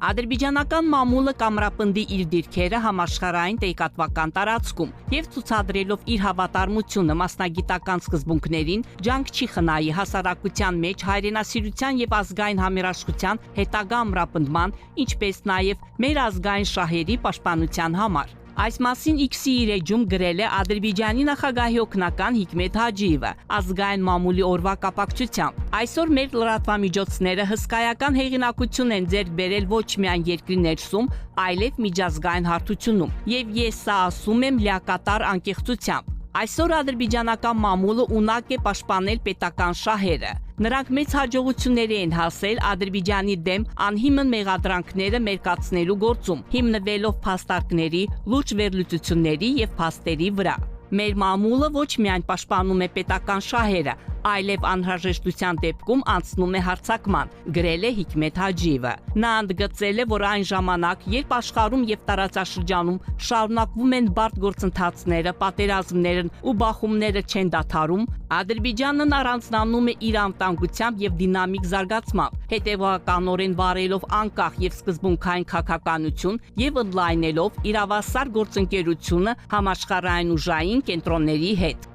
Ադրբեջանական մամուլը կամրապնդի իր դիրքերը համաշխարհային տեղեկատվական տարածքում եւ ցուցադրելով իր հավատարմությունը մասնագիտական սկզբունքներին, ջանք չի խնայի հասարակության մեջ հայրենասիրության եւ ազգային համերաշխության հետագա ամրապնդման, ինչպես նաեւ մեր ազգային շահերի պաշտպանության համար։ Այս մասին X-ի իր էջում գրել է Ադրբեջանի նախագահի օգնական Հիկմետ Հաջիևը ազգային մամուլի օրվա կապակցությամբ։ Այսօր մեր լրատվամիջոցները հսկայական հեղինակություն են ձեռք բերել ոչ միայն երկրի ներսում, այլև միջազգային հարթությունում, եւ ես սա ասում եմ լիակատար անկեղծությամբ։ Այսօր ադրբեջանական մամուլը ունակ է պաշտպանել պետական շահերը։ Նրանք մեծ հաջողությունների են հասել Ադրբեջանի դեմ անհիմն մեղադրանքները մերկացնելու գործում, հիմնվելով փաստարկների, լուրջ վերլուծությունների եւ փաստերի վրա։ Մեր մամուլը ոչ միայն պաշտպանում է պետական շահերը, այլև անհրաժեշտության դեպքում անցնում է հարձակման, գրել է Հիկմետ Հաջիևը։ Նա ընդգծել է, որ այն ժամանակ, երբ աշխարհում եւ տարածաշրջանում շարունակվում են բարդ գործընթացները, պատերազմներն ու բախումները չեն դադարում, Ադրբեջանն առանձնանում է իր անվտանգությամբ եւ դինամիկ զարգացմամբ, հետեւականորեն վարելով անկախ եւ սկզբունքային քաղաքականություն եւ ընդլայնելով իրավասար գործընկերությունը համաշխարհային ուժային կենտրոնների հետ։